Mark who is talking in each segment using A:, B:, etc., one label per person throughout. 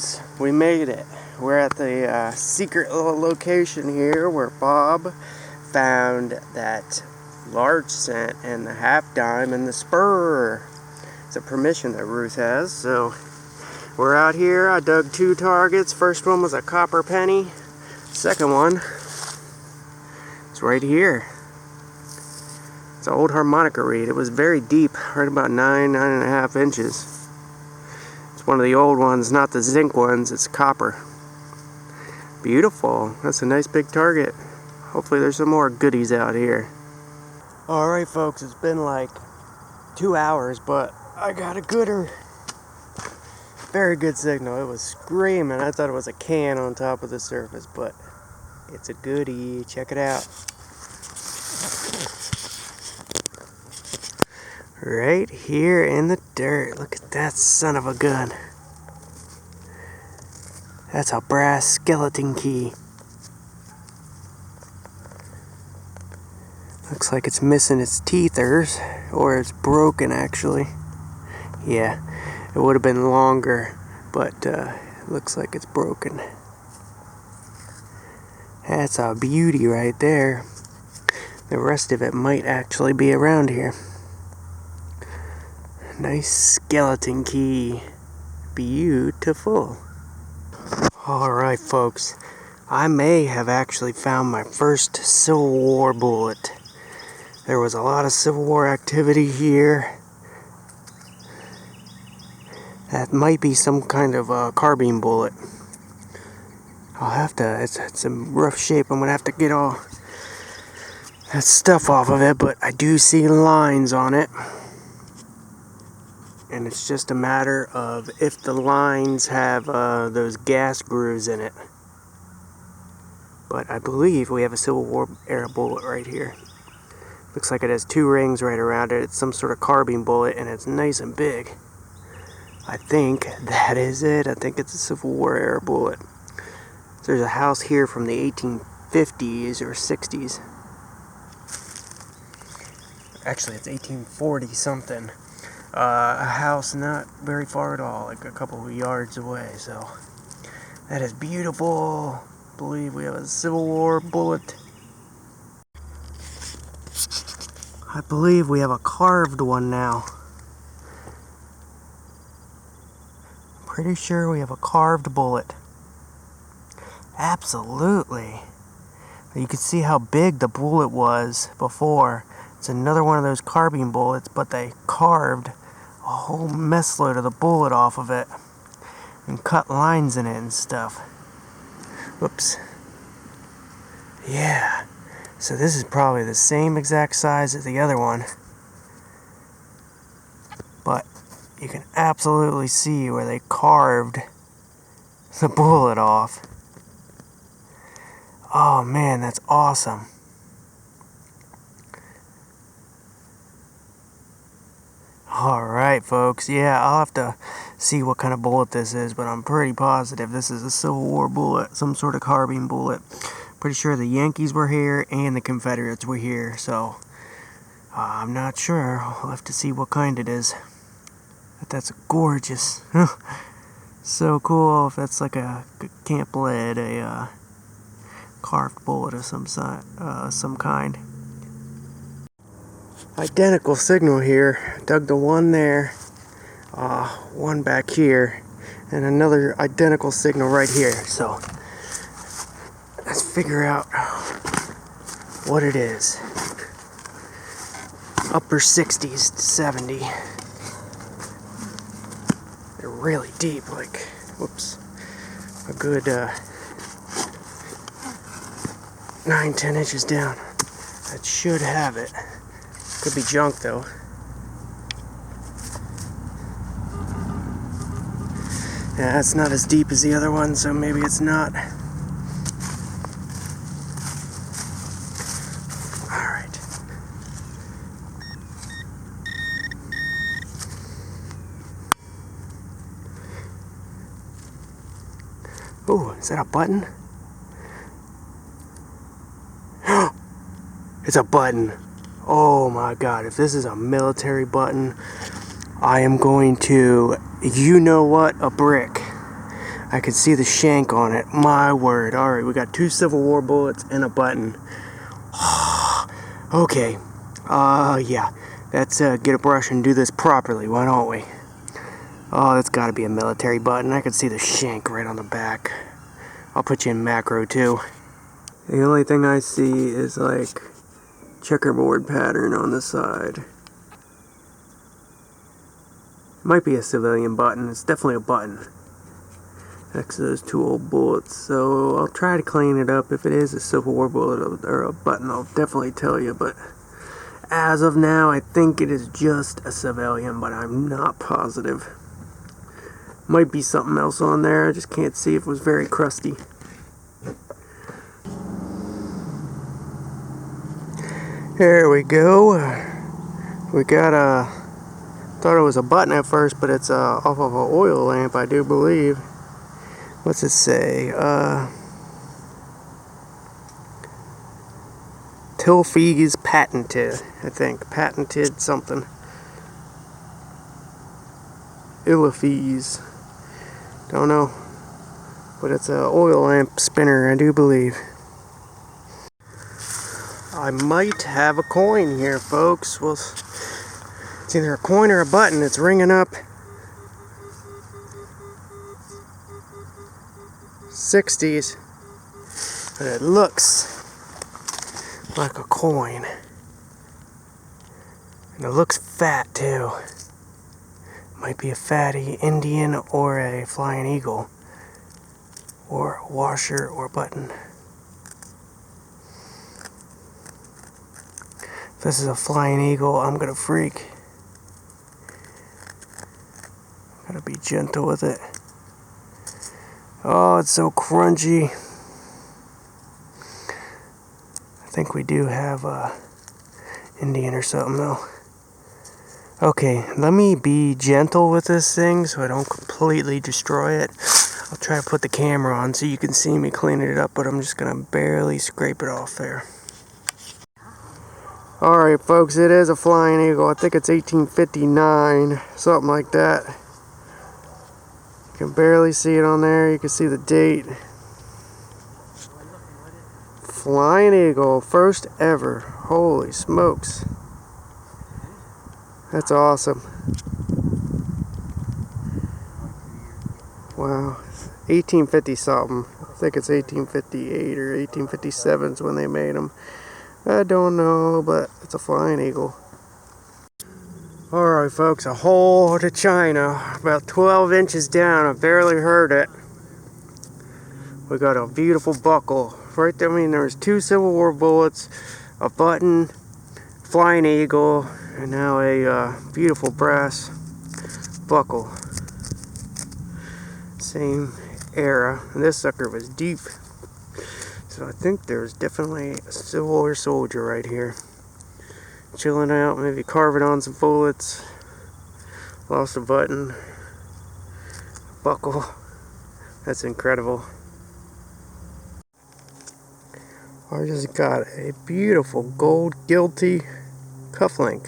A: folks, we made it. We're at the secret little location here where Bob found that large cent and the half dime and the spur. It's a permission that Ruth has, so we're out here. I dug 2 targets. First one was a copper penny. Second one is right here. It's an old harmonica reed. It was very deep, right about 9.5 inches. It's one of the old ones, not the zinc ones. It's copper. Beautiful. That's a nice big target. Hopefully there's some more goodies out here. Alright folks, it's been like 2 hours, but I got a gooder. Very good signal. It was screaming. I thought it was a can on top of the surface, but it's a goodie. Check it out. Right here in the dirt. Look at that son of a gun. That's a brass skeleton key. Looks like it's missing its teethers, or it's broken actually. Yeah, it would have been longer, but it looks like it's broken. That's a beauty right there. The rest of it might actually be around here. Nice skeleton key. Beautiful. Alright folks, I may have actually found my first Civil War bullet. There was a lot of Civil War activity here. That might be some kind of carbine bullet. I'll have to, it's in rough shape. I'm gonna have to get all that stuff off of it, but I do see lines on it. And it's just a matter of if the lines have those gas grooves in it. But I believe we have a Civil War era bullet right here. Looks like it has 2 rings right around it. It's some sort of carbine bullet and it's nice and big. I think that is it. I think it's a Civil War era bullet. There's a house here from the 1850s or 60s. Actually, it's 1840 something. A house not very far at all, like a couple of yards away. So that is beautiful. I believe we have a Civil War bullet. I believe we have a carved one now. Pretty sure we have a carved bullet. Absolutely. You can see how big the bullet was before. It's another one of those carbine bullets, but they carved a whole mess load of the bullet off of it and cut lines in it and stuff. Whoops. Yeah. So this is probably the same exact size as the other one. But you can absolutely see where they carved the bullet off. Oh man, that's awesome. Alright folks, yeah, I'll have to see what kind of bullet this is, but I'm pretty positive this is a Civil War bullet, some sort of carbine bullet. Pretty sure the Yankees were here and the Confederates were here, so I'm not sure. I'll have to see what kind it is. But that's gorgeous. So cool. If that's like a camp lead, a carved bullet of some kind. Identical signal here. Dug the one there, one back here, and another identical signal right here. So let's figure out what it is. Upper 60s to 70. They're really deep, like, whoops, a good 9-10 inches down. That should have it. Could be junk though. Yeah, that's not as deep as the other one, so maybe it's not. Alright. Oh, is that a button? It's a button. Oh my god, if this is a military button, I am going to, you know what, a brick. I could see the shank on it. My word. Alright, we got 2 Civil War bullets and a button. Okay. Yeah. Let's get a brush and do this properly, why don't we? Oh, that's gotta be a military button. I can see the shank right on the back. I'll put you in macro too. The only thing I see is like checkerboard pattern on the side. Might be a civilian button. It's definitely a button. Next to those 2 old bullets. So I'll try to clean it up. If it is a Civil War bullet or a button, I'll definitely tell you. But as of now, I think it is just a civilian, but I'm not positive. Might be something else on there. I just can't see if it was very crusty. There we go. We got thought it was a button at first, but it's off of an oil lamp, I do believe. What's it say? Tilfees patented, I think. Patented something. Illifees. Don't know. But it's an oil lamp spinner, I do believe. I might have a coin here, folks. Well, it's either a coin or a button. It's ringing up 60s. But it looks like a coin. And it looks fat, too. Might be a fatty Indian or a flying eagle. Or a washer or button. If this is a flying eagle, I'm gonna freak. Gotta be gentle with it. Oh, it's so crunchy. I think we do have a Indian or something though. Okay, let me be gentle with this thing so I don't completely destroy it. I'll try to put the camera on so you can see me cleaning it up, but I'm just gonna barely scrape it off there. Alright folks, it is a flying eagle. I think it's 1859, something like that. You can barely see it on there. You can see the date. Flying eagle, first ever. Holy smokes. That's awesome. Wow. 1850 something. I think it's 1858 or 1857 is when they made them. I don't know, but it's a flying eagle. Alright folks, a hole to China, about 12 inches down. I barely heard it. We got a beautiful buckle. Right there, I mean, there's 2 Civil War bullets, a button, flying eagle, and now a beautiful brass buckle. Same era. And this sucker was deep. So I think there's definitely a Civil War soldier right here. Chilling out, maybe carving on some bullets. Lost a button. Buckle. That's incredible. I just got a beautiful gold guilty cufflink.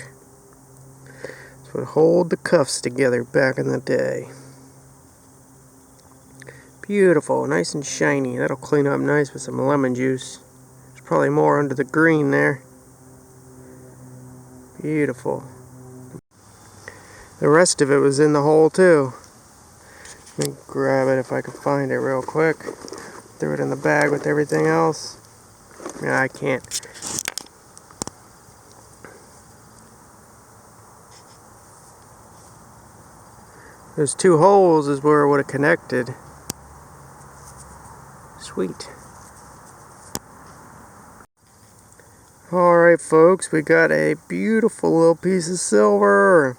A: This would hold the cuffs together back in the day. Beautiful, nice and shiny. That'll clean up nice with some lemon juice. There's probably more under the green there. Beautiful. The rest of it was in the hole too. Let me grab it if I can find it real quick. Threw it in the bag with everything else. Yeah, I can't. Those 2 holes is where it would have connected. Sweet. Alright folks, we got a beautiful little piece of silver.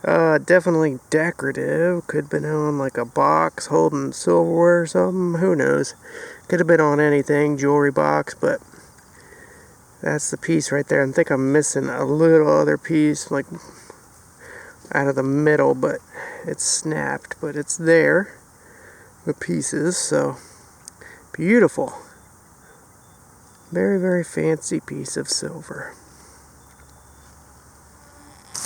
A: Definitely decorative. Could have been on like a box holding silverware or something. Who knows? Could have been on anything, jewelry box, but that's the piece right there. I think I'm missing a little other piece like out of the middle, but it's snapped, but it's there. The pieces, so beautiful. Very, very fancy piece of silver.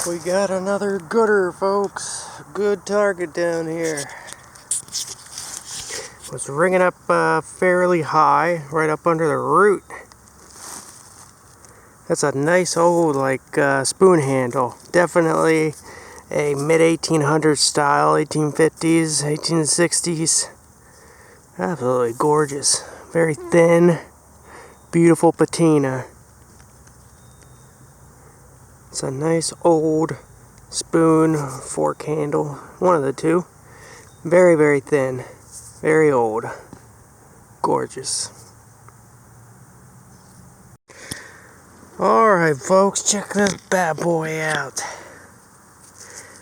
A: We got another gooder, folks. Good target down here. was ringing up fairly high, right up under the root. That's a nice old spoon handle. Definitely a mid-1800s style, 1850s, 1860s. Absolutely gorgeous. Very thin, beautiful patina. It's a nice old spoon, fork handle, one of the two. Very, very thin, very old, gorgeous. Alright folks, check this bad boy out.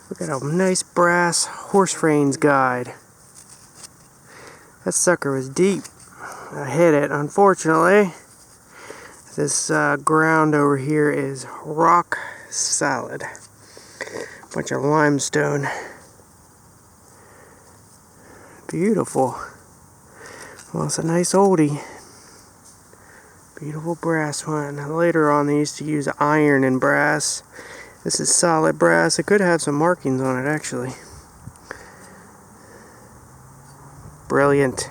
A: We got a nice brass horse reins guide. That sucker was deep. I hit it, unfortunately. This ground over here is rock solid. Bunch of limestone. Beautiful. Well, it's a nice oldie. Beautiful brass one. Later on they used to use iron and brass. This is solid brass. It could have some markings on it actually. Brilliant.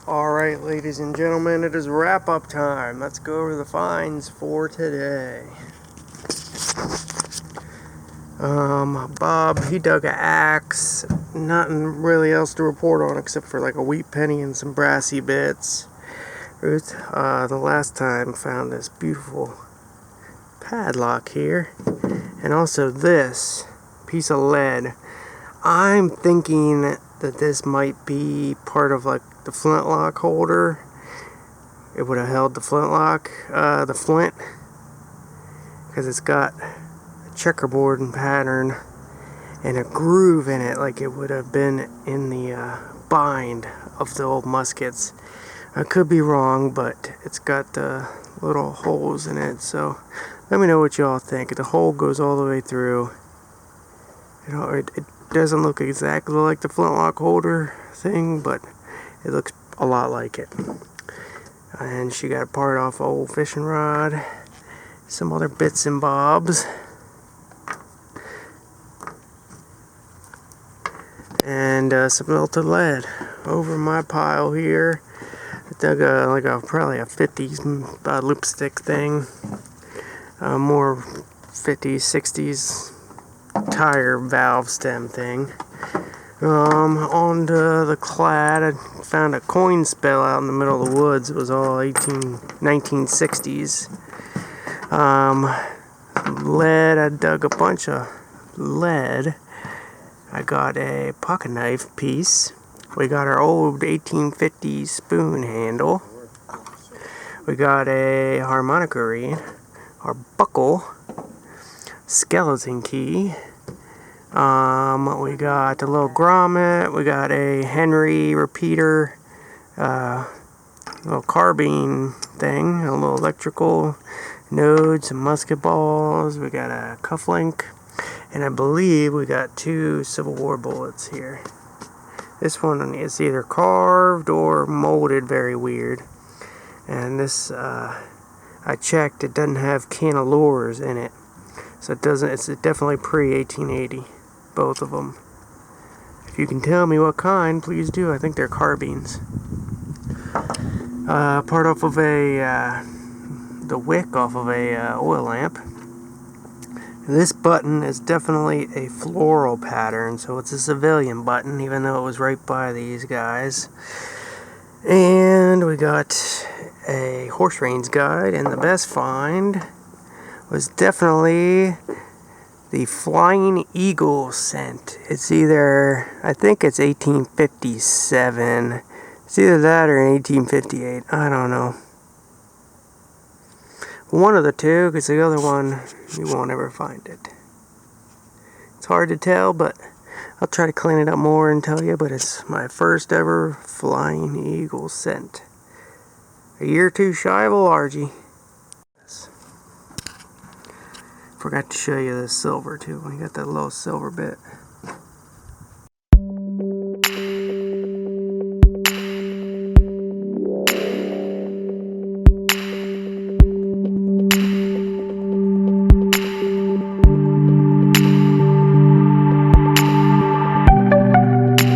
A: Alright ladies and gentlemen, it is wrap up time. Let's go over the finds for today. Bob, he dug an axe. Nothing really else to report on except for like a wheat penny and some brassy bits. Ruth, the last time found this beautiful padlock here. And also this piece of lead. I'm thinking that this might be part of like the flintlock holder. It would have held the flintlock, the flint, because it's got a checkerboard pattern and a groove in it like it would have been in the bind of the old muskets. I could be wrong, but it's got little holes in it, so let me know what y'all think. The hole goes all the way through. You know, it doesn't look exactly like the flintlock holder thing, but it looks a lot like it. And she got a part off an old fishing rod, some other bits and bobs, and some melted lead over my pile here. I dug probably a 50s lipstick thing, more 50s, 60s tire valve stem thing. On the clad, I found a coin spill out in the middle of the woods. It was all 1960s. Lead, I dug a bunch of lead. I got a pocket knife piece. We got our old 1850s spoon handle. We got a harmonica reed, our buckle, skeleton key. We got a little grommet. We got a Henry repeater, little carbine thing, a little electrical node, some musket balls. We got a cufflink, and I believe we got 2 Civil War bullets here. This one is either carved or molded very weird. And this, I checked, it doesn't have cantilures in it. So it's definitely pre-1880, both of them. If you can tell me what kind, please do. I think they're carbines. Part off of the wick off of a oil lamp. This button is definitely a floral pattern, so it's a civilian button, even though it was right by these guys. And we got a horse reins guide, and the best find was definitely the Flying Eagle scent. It's either, I think it's 1857. It's either that or 1858. I don't know. One of the two, because the other one, you won't ever find it. It's hard to tell, but I'll try to clean it up more and tell you, but it's my first ever Flying Eagle scent. A year or two shy of a largie. Forgot to show you the silver too. We got that little silver bit.